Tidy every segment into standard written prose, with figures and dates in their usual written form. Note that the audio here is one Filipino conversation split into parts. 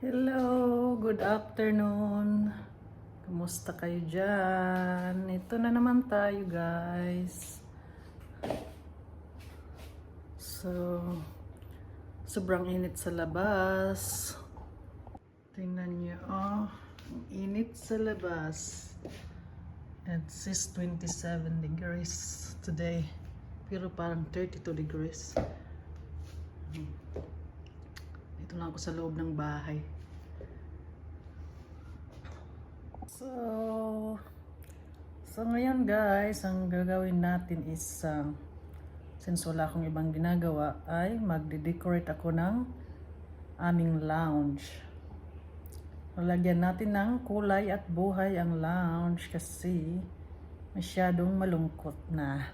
Hello, good afternoon. Kumusta kayo dyan? Ito na naman tayo, guys. So, sobrang init sa labas. Tingnan nyo, oh, ang init sa labas. It says 27 degrees today. Pero parang 32 degrees. Ito lang ako sa loob ng bahay. So ngayon guys, ang gagawin natin is since wala akong ibang ginagawa ay magde-decorate ako ng aming lounge. Lalagyan natin ng kulay at buhay ang lounge kasi masyadong malungkot na.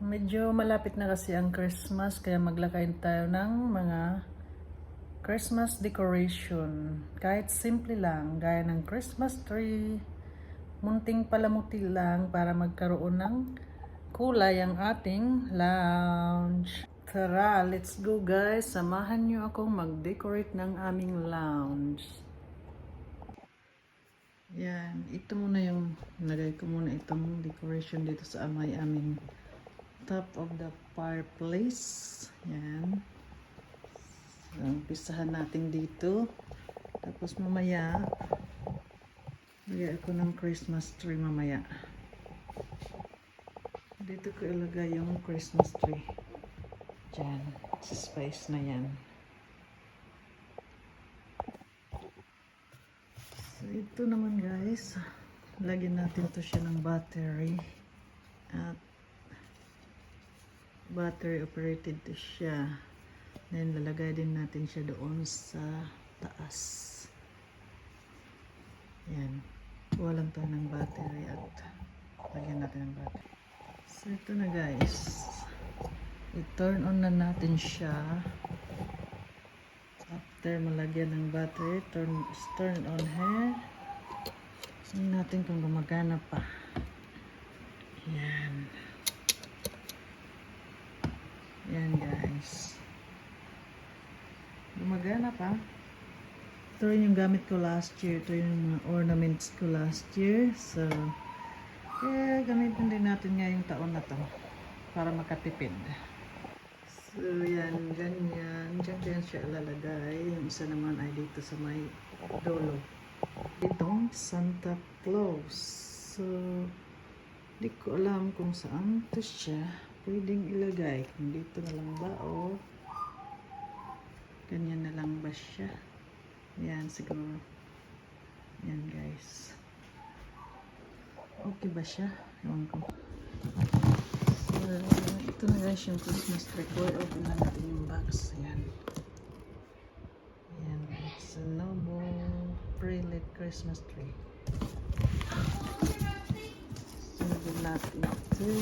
Medyo malapit na kasi ang Christmas kaya maglagay tayo ng mga Christmas decoration. Kahit simple lang, gaya ng Christmas tree, munting palamuti lang para magkaroon ng kulay ang ating lounge. Tara, let's go guys. Samahan nyo akong mag-decorate ng aming lounge. Yan, ito muna yung nagay ko muna itong decoration dito sa aming top of the fireplace. Yan. So, umpisahan natin dito. Tapos mamaya, lagay ako ng Christmas tree mamaya. Dito ko ilagay yung Christmas tree. Diyan, sa space na yan. So, ito naman guys, lagyan natin to siya ng battery. At battery operated to siya. Then, lalagay din natin siya doon sa taas. Yan. Kuha lang tayo ng battery at lagyan natin ng battery. So, ito na guys. I-turn on na natin siya. After malagyan ng battery, turn on here. Tingnan natin kung gumagana pa. Yan. Yan guys. Gumagana pa. Ito rin yung gamit ko last year. Ito yung mga ornaments ko last year. So, gamitin din natin ngayong taon na to para makatipid. So, yan. Ganyan. Diyan siya ilalagay. Yung isa naman ay dito sa may dulo. Itong Santa Claus. So, di ko alam kung saan to siya pwedeng ilagay. Kung dito na lang ba o ganyan na lang ba siya? Yan, siguro. Yan, guys. Okay ba siya? Ewan ko. So, ito na guys yung Christmas tree ko. Open na natin yung box. Yan. Yan. It's a Noble pre-lit Christmas tree. Sunod natin ito.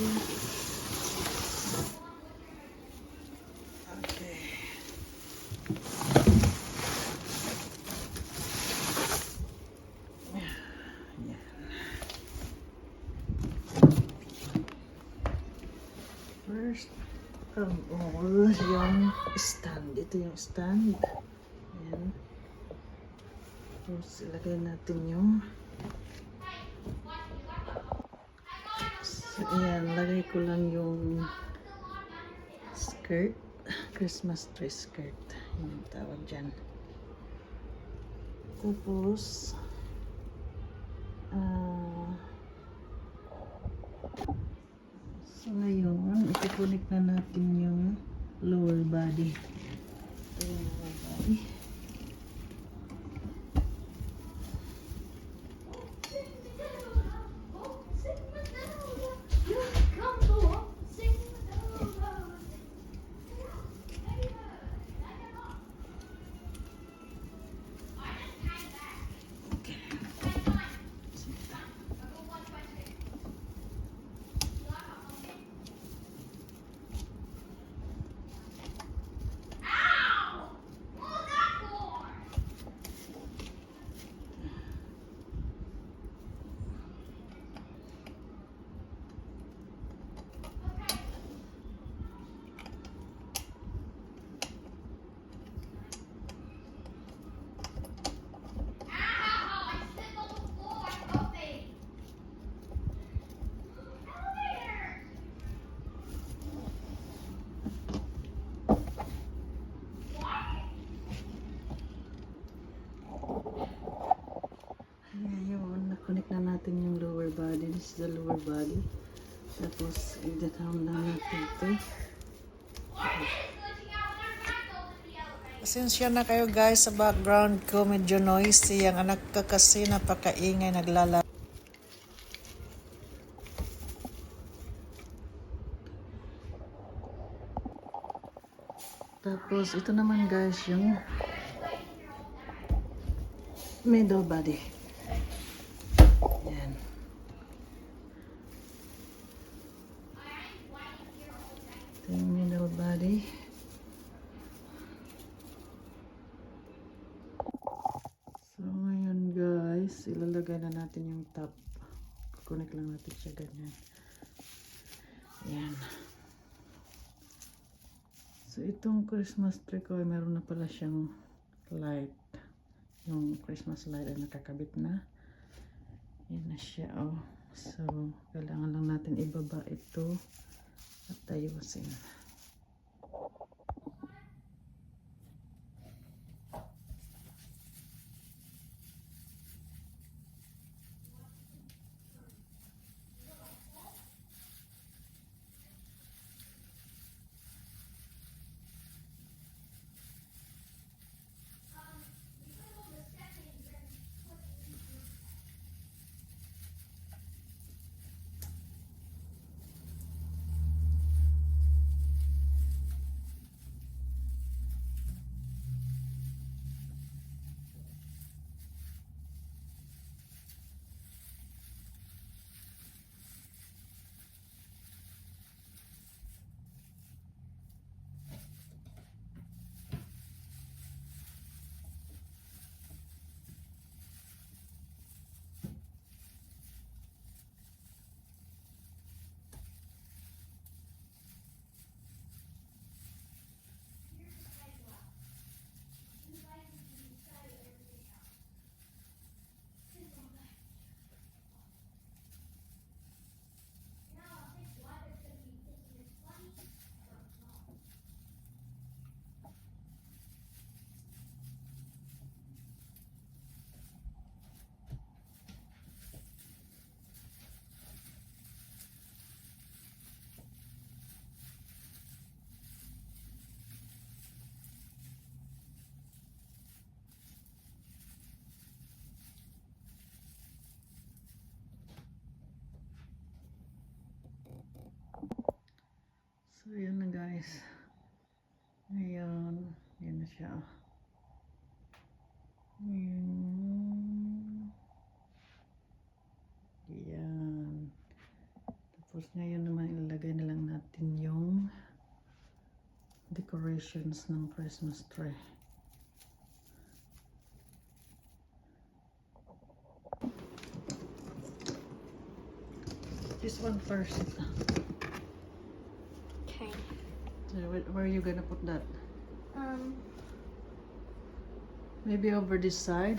First of all, yung stand. Ito yung stand. Ayan. Tapos, ilagay natin yung so, ayan. Lagay ko lang yung skirt. Christmas tree skirt. Yung tawag dyan. Tapos, so ngayon, ipiconnect na natin yung lower body. Ito yung lower body. rubber band. Tapos, i-down lang natin ito. Pasensya na kayo guys sa background ko. Medyo noisy. Ang anak ko kasi napakaingay naglalaro. Tapos, ito naman guys yung middle body. Yan. Ito yung middle body. So, ngayon guys, ilalagay na natin yung top. Connect lang natin siya ganyan. Yan. So, itong Christmas tree ko ay meron na pala siyang light. Yung Christmas light ay nakakabit na. Yan na siya, oh. So, kailangan lang natin ibaba ito at ayusin. So, yan na guys. Ngayon, yan na siya. Yan. Tapos ngayon naman ilalagay na lang natin yung decorations ng Christmas tree. This one first. So where are you gonna put that? Maybe over this side.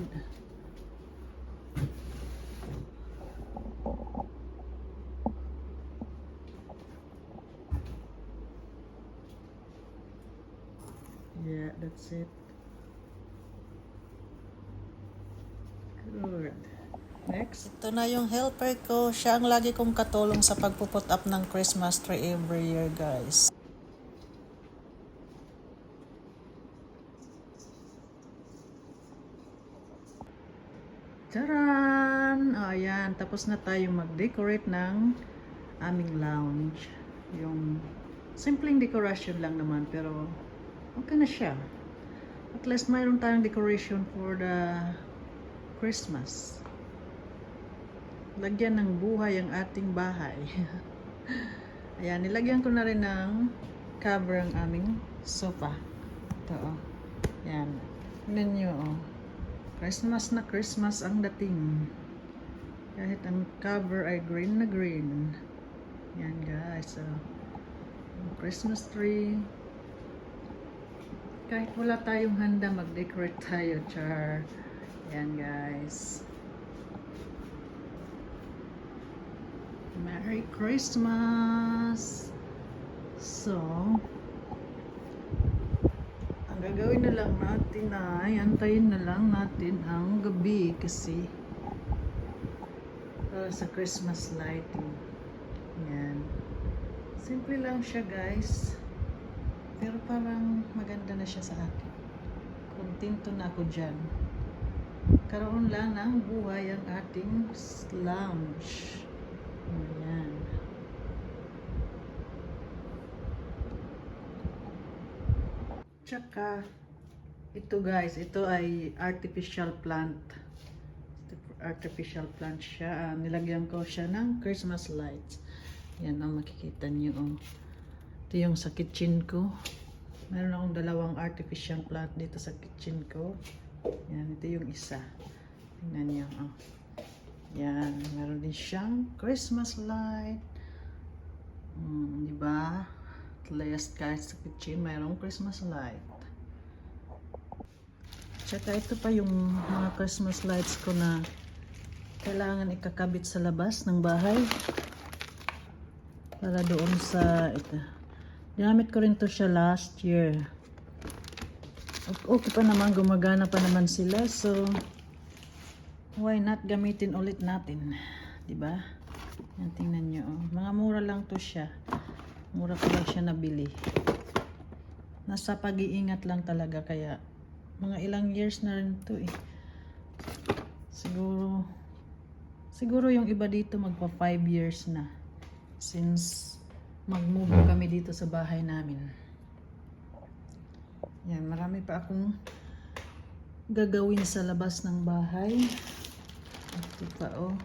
Yeah, that's it. Good. Next. Ito na yung helper ko. Siya ang lagi kong katulong sa pagpuput up ng Christmas tree every year, guys. Charan! O, ayan. Tapos na tayo mag-decorate ng aming lounge. Yung simpleng decoration lang naman, pero okay na siya. At least mayroon tayong decoration for the Christmas. Lagyan ng buhay ang ating bahay. Ayan, nilagyan ko na rin ng cover ang aming sofa. Ito, oh. Ayan. Tignan nyo, oh. Christmas na Christmas ang dating. Kahit ang cover ay green na green. Yan guys. So, Christmas tree. Kahit wala tayong handa, mag-decorate tayo. Char. Yan guys. Merry Christmas! So, gagawin na lang natin ay antayin na lang natin ang gabi kasi para sa Christmas lighting. Yan. Simple lang siya guys. Pero parang maganda na siya sa akin. Kontento na ako dyan. Karoon lang ng buhay ang ating lounge. Ayan. Tsaka, ito guys, ito ay artificial plant. Artificial plant siya. Nilagyan ko siya ng Christmas lights. Yan ang makikita niyo. Oh. Ito yung sa kitchen ko. Meron akong dalawang artificial plant dito sa kitchen ko. Yan, ito yung isa. Tingnan niyo. Oh. Yan, meron din siyang Christmas light. Diba? Last guys sa kitchen, mayroong Christmas light. Tsaka ito pa yung mga Christmas lights ko na kailangan ikakabit sa labas ng bahay. Para doon sa ito. Ginamit ko rin to siya last year. Okay pa naman, gumagana pa naman sila. So, why not gamitin ulit natin? Diba? Yan, tingnan nyo. Oh. Mga mura lang to siya. Mura ko lang siya nabili. Nasa pag-iingat lang talaga. Kaya, mga ilang years na rin to eh. Siguro yung iba dito magpa 5 years na. Since mag-move kami dito sa bahay namin. Yan, marami pa akong gagawin sa labas ng bahay. Ito pa oh.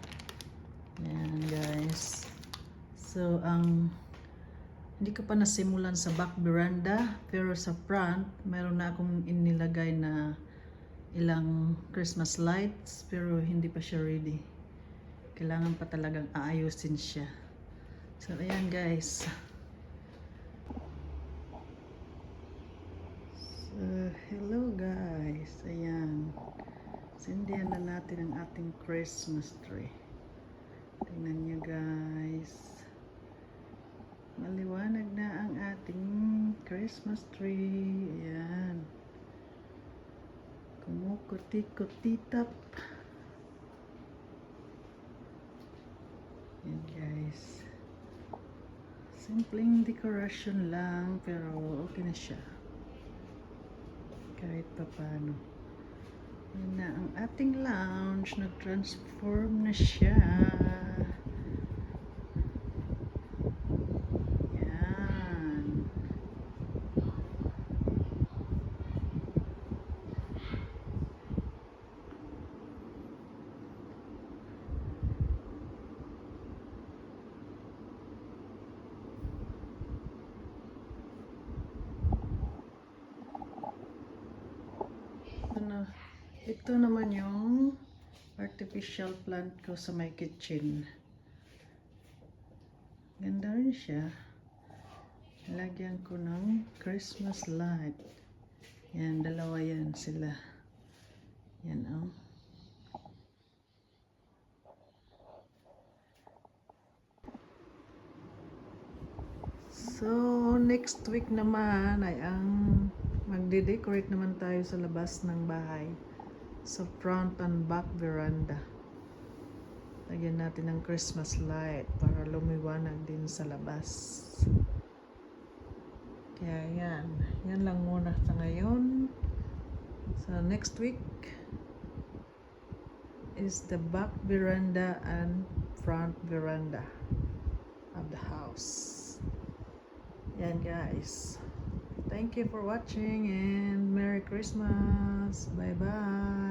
Yan guys. So, hindi ko pa nasimulan sa back veranda. Pero sa front, meron na akong inilagay na ilang Christmas lights. Pero hindi pa siya ready. Kailangan pa talagang aayusin siya. So, ayan guys. So, hello guys. Ayan. Sindihan na natin ang ating Christmas tree. Tingnan nyo guys. Maliwanag na ang ating Christmas tree. Ayan. Kumukuti-kutitap. Ayan guys. Simpleng decoration lang pero okay na siya. Kahit pa paano. Yan na ang ating lounge. Nag-transform na siya. Yan. Ito naman yung artificial plant ko sa my kitchen. Ganda rin siya. Lagyan ko ng Christmas light. Yan, dalawa yan sila. Yan oh. So, next week naman ay magde-decorate naman tayo sa labas ng bahay. Sa front and back veranda. Lagyan natin ng Christmas light para lumiwanag din sa labas. Kaya yan. Yan lang muna sa ngayon. So next week is the back veranda and front veranda of the house. Yan guys. Thank you for watching and Merry Christmas. Bye bye.